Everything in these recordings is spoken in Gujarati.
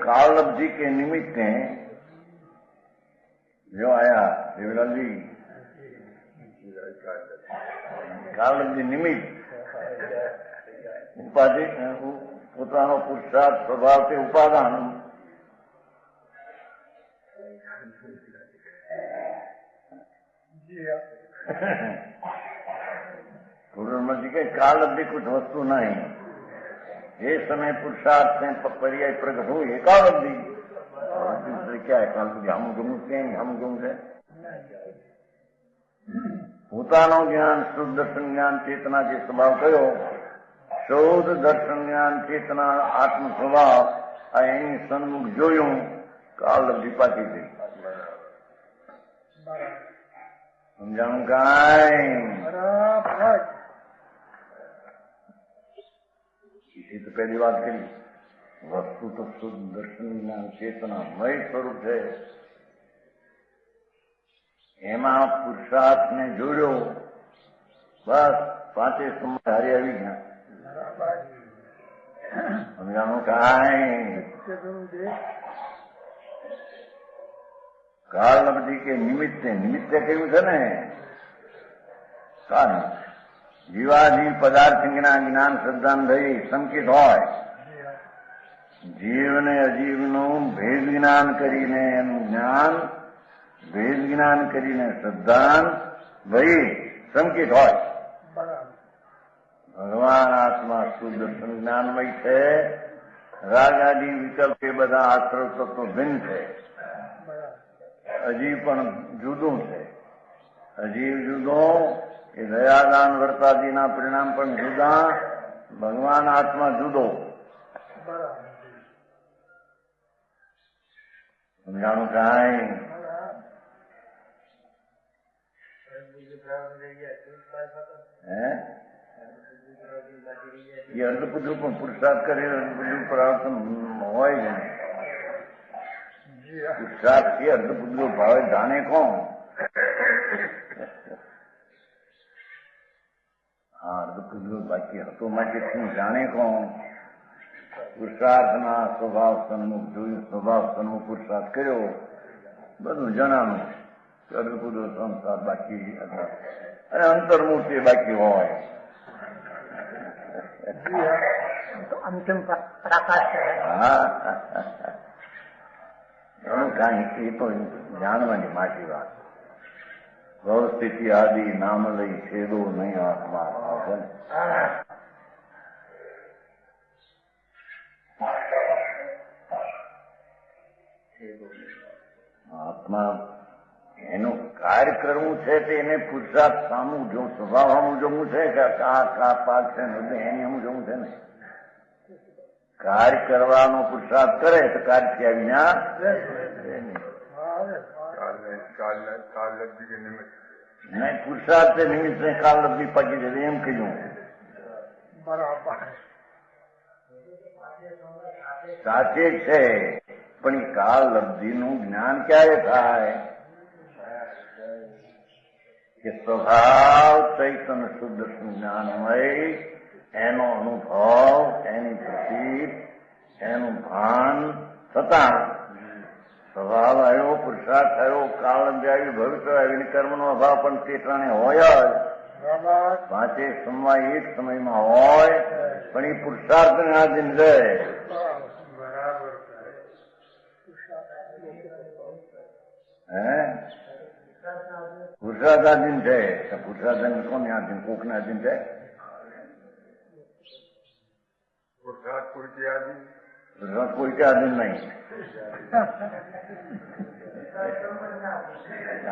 काल अवधि के निमित्त जो आया देवलाल जी, काल अवधि निमित्त उपाधि પોતાનો પુરુષાર્થ સ્વભાવ તે ઉપાદાન પૂર્વમાં કે કાલ અવધિ कुछ वस्तु नहीं, ये समय पुरुषार्थ से पर्याय प्रकट हो ये काल अवधि। दूसरे क्या है काल अवधि? हम गमते हैं, हम गमते પોતાનો જ્ઞાન શુદ્ધ દર્શન જ્ઞાન ચેતના જે સ્વભાવ કયો, શુદ્ધ દર્શન જ્ઞાન ચેતના આત્મ સ્વભાવ આ એની સન્મુખ જોયું, કાલ અવધિ પાછી થઈ। સમજાણું કાંઈ? એ તો પહેલી વાત કરી, વસ્તુ તો શુદ્ધ દર્શન જ્ઞાન ચેતનામય સ્વરૂપ છે, એમાં પુરુષાર્થને જોડ્યો, બસ પાંચે સમય હારી આવી ગયા। સમજાણું કાંઈ? કાળ અવધિ કે નિમિત્તે, નિમિત્તે કહ્યું છે ને, કારણ જીવાજીવ પદાર્થ અંગેના જ્ઞાન શ્રદ્ધાન થઈ સંકિત હોય, જીવને અજીવનું ભેદ જ્ઞાન કરીને એનું જ્ઞાન ભેદ જ્ઞાન કરીને શ્રદ્ધાન ભઈ સંકિત હોય। ભગવાન આત્મા શુદ્ધ જ્ઞાનમય છે, રાગાદી વિકલ્પ એ બધા આશ્રવ તત્વો ભિન્ન છે, અજીવ પણ જુદું છે, અજીવ જુદો એ દયાદાન વર્તાદીના પરિણામ પણ જુદા, ભગવાન આત્મા જુદો। સમજાણું કાંઈ? એ અર્ધપુત્ર પણ પુરુષાર્થ કરે, અર્ધપુત્ર પ્રાર્થન હોય જ નહીં। પુરુષાર્થ થી અર્ધપુત્ર ભાવે જાણે કોણ? હા, અર્ધપુત્ર બાકી હતો માટે શું જાણે કોણ? પુરુષાર્થના સ્વભાવ સન્મુખ જોયું, સ્વભાવ સન્મુખ પુરુષાર્થ કર્યો, બધું જણાનું અર્ધપુત્ર સંસાર બાકી હતા અને અંતર્મૂર્તિ બાકી હોય। અંતિમ પ્રકાશ। હા, ઘણું કાંઈ એ તો જાણવાની માટી વાત। ભવ સ્થિતિ આદિ નામ લઈ છેદો નહીં આત્મા છે ને। આત્મા એનું કાર્ય કરવું છે તે એને પુરુષાર્થ સામું જો સ્વભાવ સામું જોવું છે કે કા પાક છે એની સામું જોવું છે ને। કાર્ય કરવાનો પુરુષાર્થ કરે તો કાર્ય થી વિના નહીં, પુરુષાર્થ નિમિત્ત ને કાલ લબ્ધિ પાકી જશે એમ કહ્યું। સાચે છે, પણ એ કાલ લબ્ધિ નું જ્ઞાન ક્યારે થાય કે સ્વભાવ ચૈતન્ય શુદ્ધ જ્ઞાનમય એનો અનુભવ, એની પ્રતીત, એનું ભાન થતા સ્વભાવ આવ્યો, પુરુષાર્થ થયો, કાળ આવ્યું, ભવિષ્ય આવ્યું, કર્મનો અભાવ પણ ચેતનાને હોય જ, પાંચે સમય એક સમયમાં હોય, પણ એ પુરુષાર્થને આધીન રહે। પુરુષાર્થ આધીન છે, પુરુષાર્થ કોને આધીન? કોકને આધીન છે? પુરુષાર્થ કોઈ કે આધીન નહીં,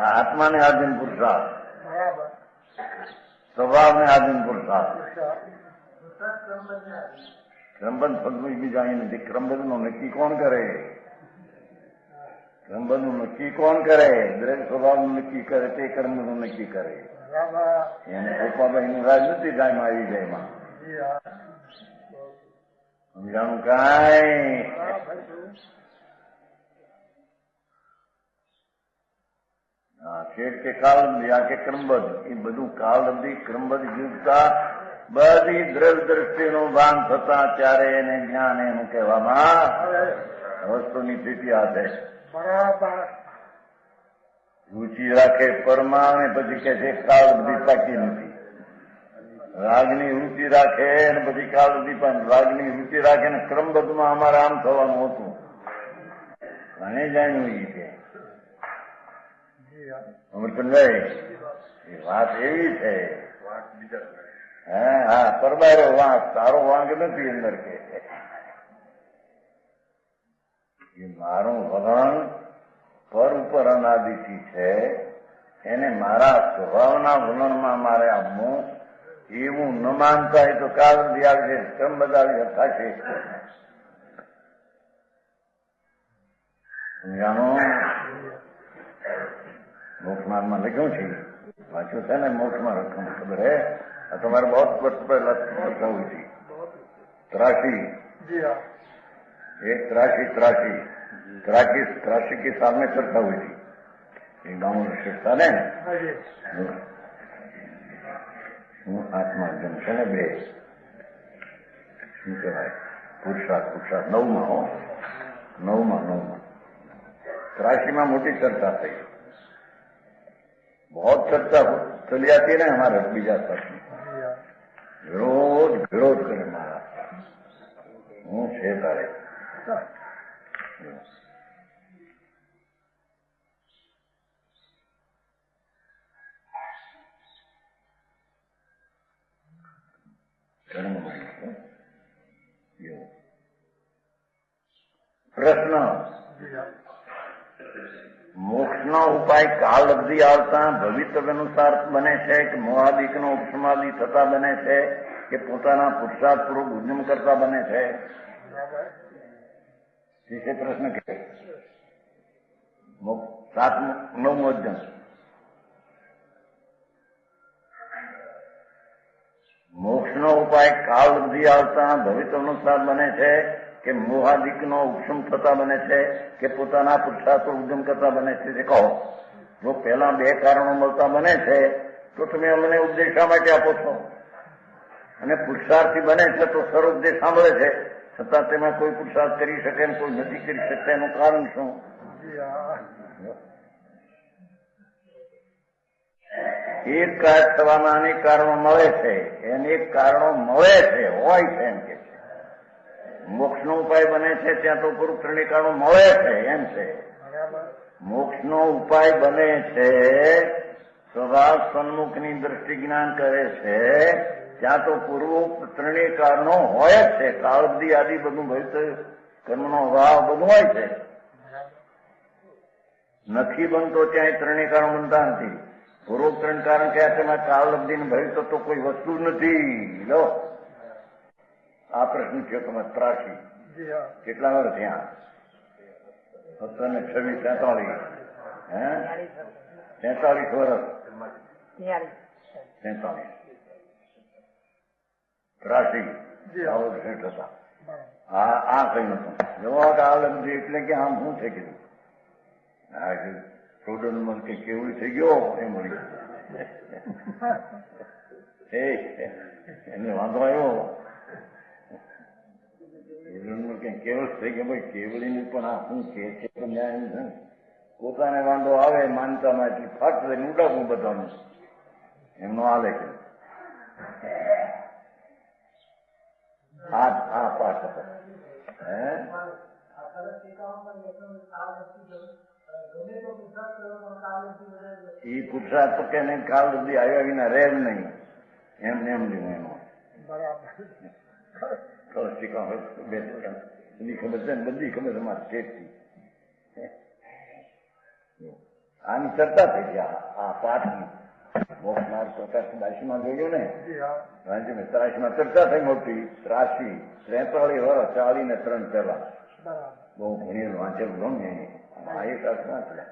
આત્માને આધીન પુરુષાર્થ, સ્વભાવને આધીન પુરુષાર્થ। ક્રમબદ્ધ પદનું બીજા અહીં નથી। ક્રમબદ્ધનું નક્કી કોણ કરે? ક્રમબદ્ધનું નક્કી કોણ કરે? દરેક સ્વભાવનું નક્કી કરે તે કર્મનું નક્કી કરે। એને ગોપાભાઈનું રાજ નથી કાયમ આવી જાય એમાં। સમજાણું કાંઈ? શેઠ કે કાલ આ કે ક્રમબદ્ધ, એ બધું કાલ બધી ક્રમબદ્ધ યુગતા બધી દ્રવ્ય દ્રષ્ટિનું ભાન થતા ત્યારે એને જ્ઞાન એનું કહેવામાં વસ્તુની સ્થિતિ આ છે. બરાબર. રુચિ રાખે પરમાં અને પછી કે છે કાળ બધી પાકી નથી. રાગની રુચિ રાખે અને પછી કાળ બધી પણ રાગની રુચિ રાખે ને ક્રમબદ્ધમાં અમારે આમ થવાનું હતું. અને જાણ્યું એ છે અમૃતભાઈ, એ વાત એવી છે. હા, પરબારો વાંક તારો વાંક નથી અંદર કે મારું વલણ પર ઉપર અનાદિથી છે, એને મારા સ્વભાવના વલણમાં મારે આપવું એવું ન માનતા હોય તો કાળ બધી આવશે, ક્રમ બધા થશે. જાણો મોક્ષમાર્ગમાં લખ્યું છે, વાંચ્યું છે ને મોક્ષમાં રકમ ખબર હે? આ તમારે બહુ વર્ષ પહેલા થવું છે. ત્રાસી एक त्रासी के सामने चर्चा हुई थी. एक गाँव विशेषता ने आत्मा जन છે ને બે શું કહેવાય પુરુષાર્થ નવમાં ત્રાસીમાં મોટી ચર્ચા થઈ. बहुत चर्चा चली आती है ना हमारे बीजा साथ विरोध करे मारा હું છે તારે પ્રશ્ન મોક્ષનો ઉપાય કાળ અવધિ આવતા ભવિતવ્ય અનુસાર બને છે કે મોહાદિકનો ઉપસમાદિ થતા બને છે કે પોતાના પુરુષાર્થ પૂર્વક ઉદ્યમ કરતા બને છે? વિશે પ્રશ્ન કે 9મો અધ્યય મોક્ષનો ઉપાય કાળ અવધિ આવતા ભવિતવ્ય અનુસાર બને છે કે મોહાદિકનો ઉપશમ થતા બને છે કે પોતાના પુરુષાર્થ ઉદ્યમ કરતા બને છે? તે કહો. જો પહેલા બે કારણો મળતા બને છે તો તમે અમને ઉપદેશ શા માટે આપો છો? અને પુરુષાર્થી બને છે તો સર્વોપદેશ સાંભળે છે છતાં તેમાં કોઈ પુરુષાર્થ કરી શકે ને કોઈ નથી કરી શકતા, એનું કારણ શું? એક કાર્ય થવાના અનેક કારણો મળે છે, એને એક કારણો મળે છે હોય છે એમ કે છે. મોક્ષનો ઉપાય બને છે ત્યાં તો પૂર્વ ત્રણેય કારણો મળે છે એમ છે. મોક્ષનો ઉપાય બને છે, સ્વભાવ સન્મુખની દ્રષ્ટિ જ્ઞાન કરે છે ત્યાં તો પૂર્વ ત્રણેય કારણો હોય જ છે. કાળબધી આદિ બધું ભવિષ્ય કર્મનો ભાવ બધું હોય છે. નથી બનતો ત્યાં ત્રણેય કારણો બનતા નથી. પૂર્વ ત્રણ કારણ કયા છે? કાળબધી ને ભવિષ્ય તો કોઈ વસ્તુ જ નથી. લો આ પ્રશ્ન થયો તમે ત્રાસી કેટલા વર્ષ ત્યાં? 17, 26, 43 વર્ષ 43 ત્રાસી હતા. આ કઈ નતું જવા કાળબધી એટલે કે આમ શું થઈ ગયું? પ્રોડલ કે કેવું થઈ ગયો એ મળી એને વાંધો આવ્યો. કેવળ થઈ ગયા ભાઈ, કેવળીની પણ આ શું કે છે પોતાને વાંધો આવે માનતામાં એટલી ફાટ લઈને ઉડાવું બધાનું એમનો આલે છે. આ પાઠ હતો. એ પુરુષાર્થ કે કાળ બધી આવ્યા વિના રહે જ નહીં એમને એમ લીધું એનો બધી ખબર છે ને, બધી ખબર છે મારે ટેટથી. આની ચર્ચા થઈ ગયા આ પાઠની. મોક્ષ માર્ગ 83માં જોયું ને, 83માં ચર્ચા થઈ મોટી. 43 વર્ષ 40 ને 3 પહેલા બહુ ભણેલું વાંચેલું ગમે આ એક અર્થ ના થયા.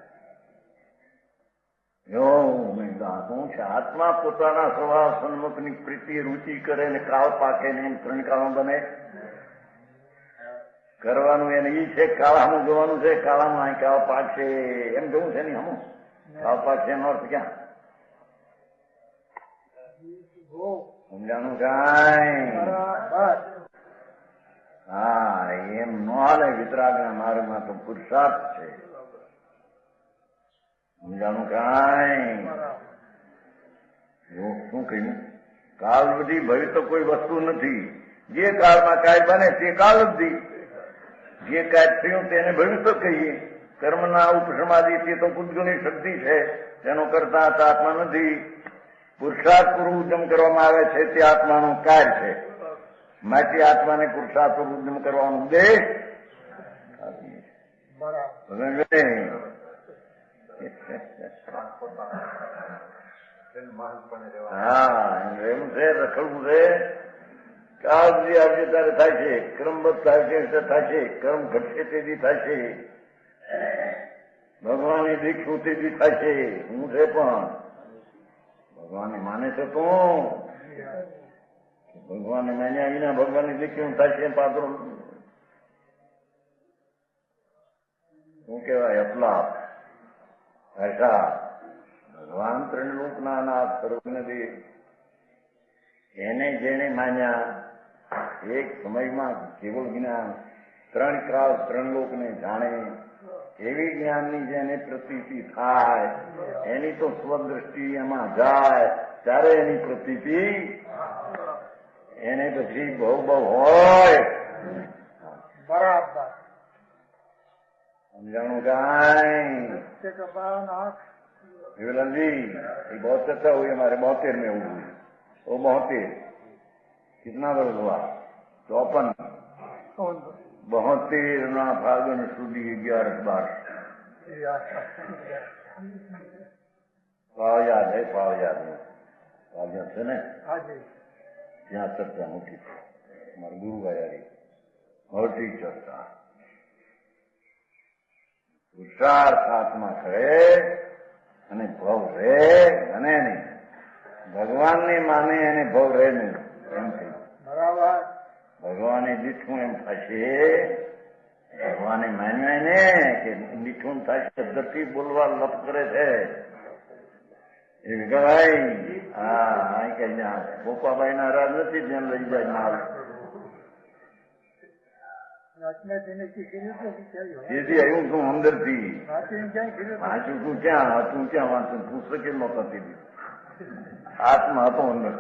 શું છે? આત્મા પોતાના સ્વભાવ સન્મુખની પ્રીતિ રુચિ કરે ને કાળ પાકે ને એમ 3 કાળો બને. કરવાનું એને ઈ છે કાળામાં જોવાનું છે, કાળામાં અહીં કાળ પાકશે એમ જોવું છે ને. હમું કાળ પાકશે એનો અર્થ ક્યાં સમજાનું? કાંઈ હા, એમ ન હાલે. વિતરાગના માર્ગમાં તો પુરુષાર્થ છે. સમજાણું કાંઈ? શું કહ્યું? કાળ બધી ભય તો કોઈ વસ્તુ નથી. જે કાળમાં કાય બને તે કાળ બધી. જે કાય થયું તેને ભવિષ્ય કહીએ. કર્મના ઉપસમાધિ તે તો પૂતગલની શક્તિ છે. તેનો કરતા આત્મા નથી. પુરુષાર્થ પૂર્વ ઉદ્યમ કરવામાં આવે છે તે આત્માનો કાર્ય છે. માટે આત્માને પુરુષાર્થ પૂર્વ ઉદ્યમ કરવાનો ઉદ્દેશ હા, એવું છે. રખડવું છે. કાળ બધી આવશે ત્યારે થાય છે. ક્રમબદ્ધ થાય છે થાય છે. કર્મ ઘટશે તેથી થાય છે. ભગવાનની દીક્ષું તેથી થાય છે. હું છે પણ ભગવાનને માને છે તું. ભગવાનને માન્યા વિના ભગવાનની દીક્ષું થાય છે. પાત્રો શું કહેવાય? અપલાપ. હર્ષા ભગવાન ત્રિલોકના નાથ સર્વજ્ઞદેવ એને જેને માન્યા એક સમયમાં કેવળ જ્ઞાન, ત્રણ કાળ ત્રણ લોકને જાણે એવી જ્ઞાનની જેને પ્રતીતિ થાય એની તો સ્વદ્રષ્ટિ એમાં જાય ત્યારે એની પ્રતીતિ એને પછી બહુ બહુ હોય. બરાબર. સમજાણું કાંઈ? विवलन ये बहुत अच्छा हुई. हमारे 72 में हुई. वो 72 कितना वर्ष हुआ? 54. 72 ना फागुन સુધી 11-12 પાવ યાદ હે? પાવ યાદ હે? પાવ યાદ છે ને? ત્યાં ચર્ચા મોટી મારા ગુરુભાઈ મોટી ચર્ચા. પુરુષાર્થ આત્મા કરે અને ભવ રે અને નહીં. ભગવાનને માને એને ભવ રે નહીં એમ થઈ. બરાબર. ભગવાને દીઠું એમ થશે. ભગવાને માન્યા ને કે દીઠું થશે. શબ્દથી બોલવા લપ કરે છે એ વિગાભાઈ. હા, અહીં કઈ ગોપાભાઈ ના રાજ નથી જેમ લઈ જાય માલ. સીધી આવ્યું તું અંદર થી વાંચું તું ક્યાં હતું? ક્યાં વાંચું? પુસ્તકે નહોતા દીધી. આત્મા હતો અંદર.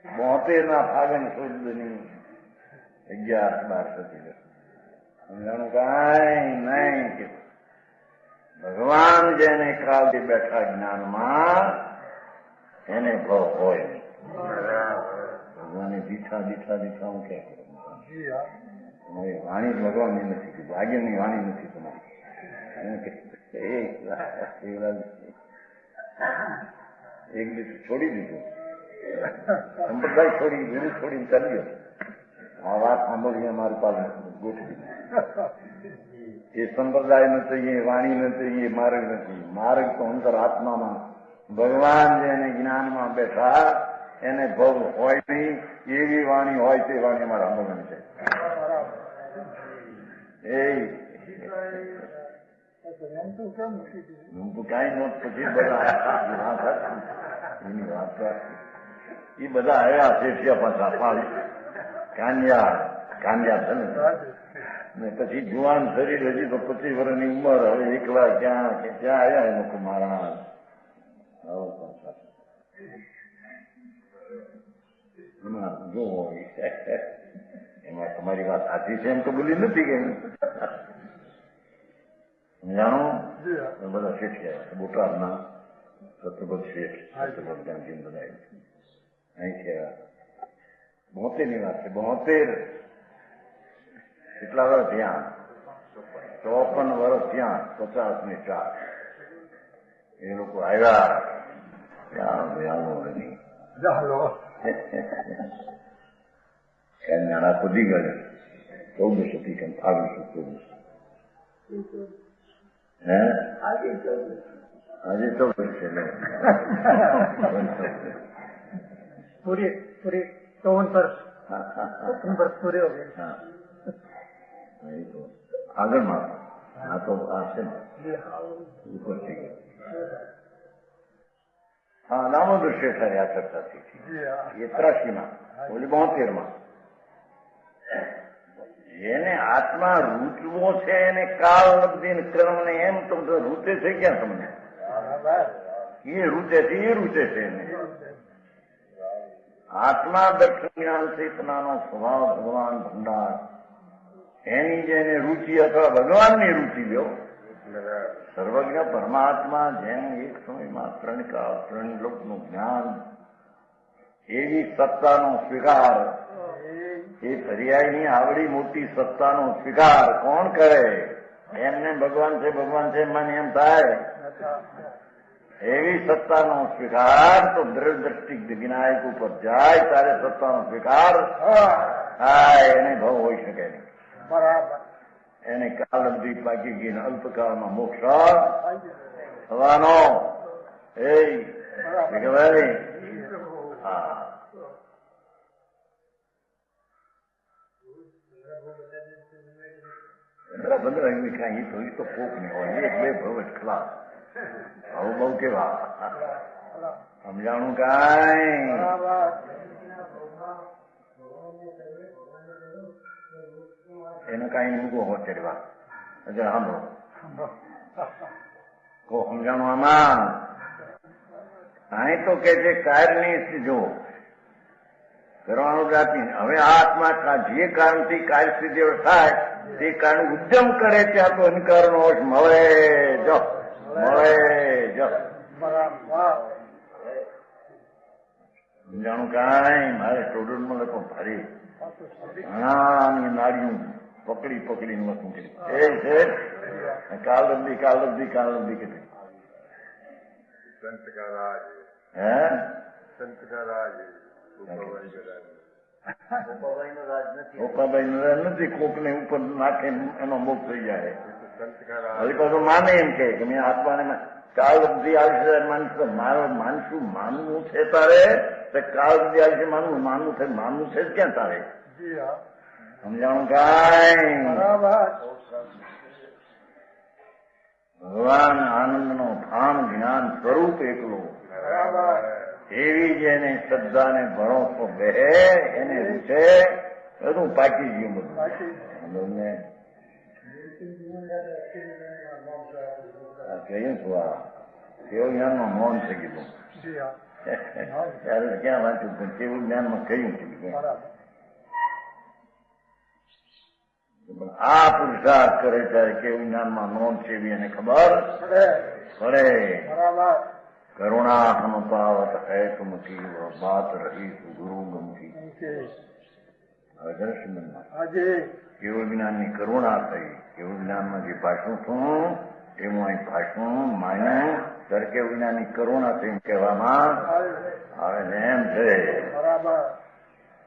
72 ના ફાગણ સુદની 11-12 સુધી સમજાણું કાંઈ નહીં કે ભગવાન જેને કાળથી બેઠા જ્ઞાનમાં એને ભવ હોય નહીં. ભગવાને દીઠા દીઠા દીઠા હું ક્યાં કરું? વાણી ભગવાનની નથી. ભાગ્યની વાણી નથી તમારી. એક દિવસ છોડી દીધું. સંપ્રદાય છોડી, ગુરુ છોડીને ચાલ્યો. આ વાત સાંભળીને અમારી પાસે ગોઠવી. એ સંપ્રદાય નથી, એ વાણી નથી, એ માર્ગ નથી. માર્ગ તો અંતર આત્મામાં ભગવાન જેને જ્ઞાનમાં બેઠા એને ભવ હોય નહીં. એવી વાણી હોય તે વાણી અમારા સાંભળવાની છે. કઈ નોટ પછી બધા એની વાત એ બધા આવ્યા છે પાછા કાંડિયા છે ને પછી જુવાન શરીર હજી તો 25 વર્ષની ઉંમર. હવે એકલા ક્યાં આવ્યા એ લોકો મારા જો એમાં તમારી વાત સાચી છે એમ તો બોલી નથી કે જાણો. બધા શેઠ કહેવાય. બોટાદના સત્રપદ શેઠ, સત્રપદ ગાંધી બધા અહીં કહેવાય. 72 ની વાત છે. 72 કેટલા વર્ષ ત્યાં? 54 વર્ષ ત્યાં. 50 ને 4 એ લોકો આવ્યા. નાણા કૂદી ગયો. 14 હતી કેમ? 14 હે? આજે 14 છે ને? પૂરી 54 વર્ષ પૂરે હો ગए. આગળમાં આ તો આ છે ને ઉપર થઈ ગયો. હા, દામોદર શેઠ આ ચર્ચા થઈ જી હા 83માં, ઓલી 72માં. જેને આત્મા રૂચવો છે એને કાળ લબ્ધિ કર્મ ને એમ તો રૂચે છે ક્યાં તમને? એ રૂચે છે એને. આત્મા દર્શન જ્ઞાન ચેતનાનો સ્વભાવ ભગવાન ભંડાર, એની જેને રુચિ અથવા ભગવાનની રુચિ લ્યો. સર્વજ્ઞ પરમાત્મા જેને એક સમયમાં ત્રણ કાળ ત્રણ લોકનું જ્ઞાન, એવી સત્તાનો સ્વીકાર, એ પર્યાયની આવડી મોટી સત્તાનો સ્વીકાર કોણ કરે? એમને ભગવાન છે મને એમ થાય. એવી સત્તાનો સ્વીકાર તો દ્રઢ વિનાયક ઉપર જાય ત્યારે સત્તાનો સ્વીકાર થાય. એને ભાવ હોઈ શકે નહીં. બરાબર. એને કાળ અવધિ પાકી ગઈ અલ્પકાળમાં મોક્ષ થવાનો. એ ભાઈ હા, બરાબર. એની કાંઈ તો કોક નહીં હોય. એક બે ભવ જ ખલાસ. આવું બહુ કેવા સમજાણું કાંઈ? એને કાંઈ મૂકો હોતે વાત અજર સાંભળો કો સમજાણું આમાં? અહીં તો કે છે કાર્યની જો કરવાનું જાતી. હવે આ આત્મા જે કારણથી કાર્ય સિદ્ધિ થાય તે કારણ ઉદ્યમ કરે ત્યાં તો અહંકારનો અર્થ મળે જો સમજાણું કાંઈ? મારે સ્ટુડન્ટમાં લખો ભારી ઘણાની નાળીઓ પકડીને વસ્તુ કરી. એ છે કાલબંધી કેટલી હે ઓકાભાઈ નું રાજ નથી. કોકને ઉપર નાખે એનો મોક્ષ થઈ જાય. હજી પાછું માને એમ કે મેં આત્માને કાળ બધી આવશે માનશું માનવું છે તારે કાળ બધી આવશે માનવું છે ક્યાં તારે? સમજાણું કાંઈ? ભગવાન આનંદનો ભાન જ્ઞાન સ્વરૂપ એકલો. એવી જેને શ્રદ્ધાને ભરોસો બે એને રૂચે બધું પાકી ગયું. બધું કહ્યું છું આ કેવું જ્ઞાનમાં મૌન થઈ ગયું. ત્યારે ક્યાં વાંચ્યું પણ કેવું જ્ઞાનમાં કહ્યું છે. આ પુરુષાર્થ કરે ત્યારે કેવું જ્ઞાનમાં નોંધ છે એવી એને ખબર પડે. કરુણા અનુપાવત હૈ તુમકી બાત રહી ગુરુ ગમતી. હવે દર્શનમાં કેવું જ્ઞાનની કરુણા થઈ. કેવું જ્ઞાનમાં જે ભાષણ છું એવું અહીં ભાષણ માન્યું ત્યારે કેવું જ્ઞાનની કરુણા થઈ કહેવામાં આવે ને એમ છે.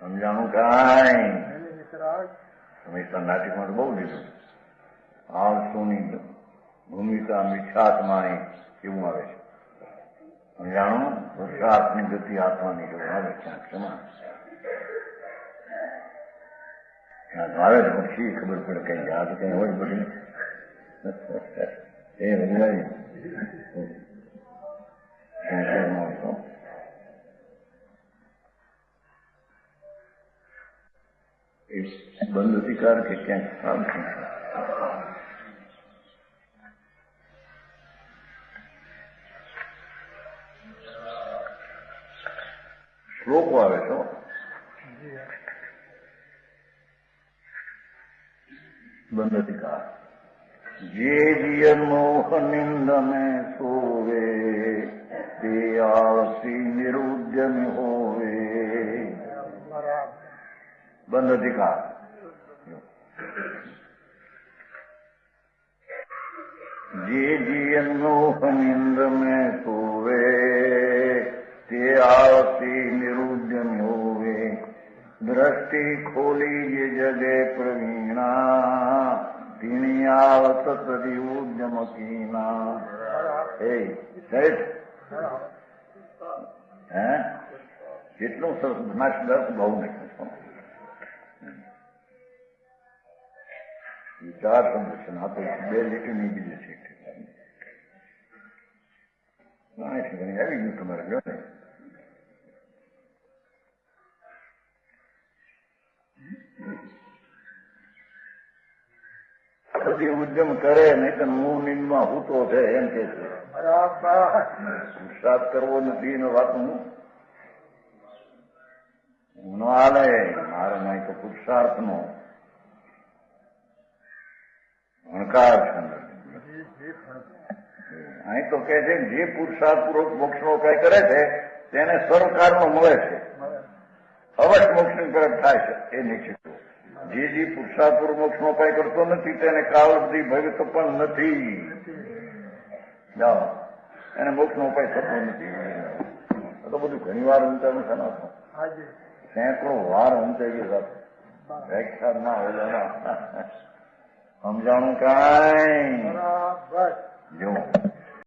સમજાણું કાંઈ? હંમેશા નાટકમાં તો બહુ લીધું. આળસુની ભૂમિકા મીઠાત્માની કેવું આવે છે. સમજાણું? પુરુષાર્થની ગતિ આત્માની કેવું આવે ક્યાંક ક્ષમા ક્યાંક આવે છે પછી ખબર પડે કઈ યાદ કઈ હોય બધી એ બદલાય બંધ અધિકાર કે ક્યાંક કામ શ્લોકો આવે છો. બંધ અધિકાર જે દિય મોહ નિંદ મેં સોવે તે આળસી નિરુદ્યમ હોવે. બંધ અધિકાર જે જીયન મોહ નિંદ મેં સોવે તે આળસી નિરુદ્યમ હોવે. દ્રષ્ટિ ખોલી જે જગે પ્રવીણા તીણી આવત તરી ઉદ્યમ કીના. હે કેટલું સરસ નાશ દર્શ બહુ નહીં. વિચાર સમજે છે. આ તો બે લીટીની બીજી છે. અહીંથી ઘણી આવી ગયું તમારે જો ને. પછી ઉદ્યમ કરે નહીં તો હું નીંદમાં હૂતો છે એમ કે છે. પુરુષાર્થ કરવો નથી એનો વાત હું હાલે મારે નહીં તો પુરુષાર્થ નો ભણકાર છે. અહીં તો કે છે જે પુરુષાર્થ પૂર્વક મોક્ષનો ઉપાય કરે છે તેને સરકારનો મળે છે, અવશ્ય મોક્ષની તરફ થાય છે એ નિશ્ચિત. જે પુરુષાર્થ પૂર્વક મોક્ષનો ઉપાય કરતો નથી તેને કાળ સુધી ભવિત પણ નથી, જાઓ એને મોક્ષનો ઉપાય થતો નથી. તો બધું ઘણી વાર ઊંચાનું છે ને, સેંકડો વાર ઊંચાઈ ગયું વ્યાખ્યા ના હોય સમજાણું કાંઈ જો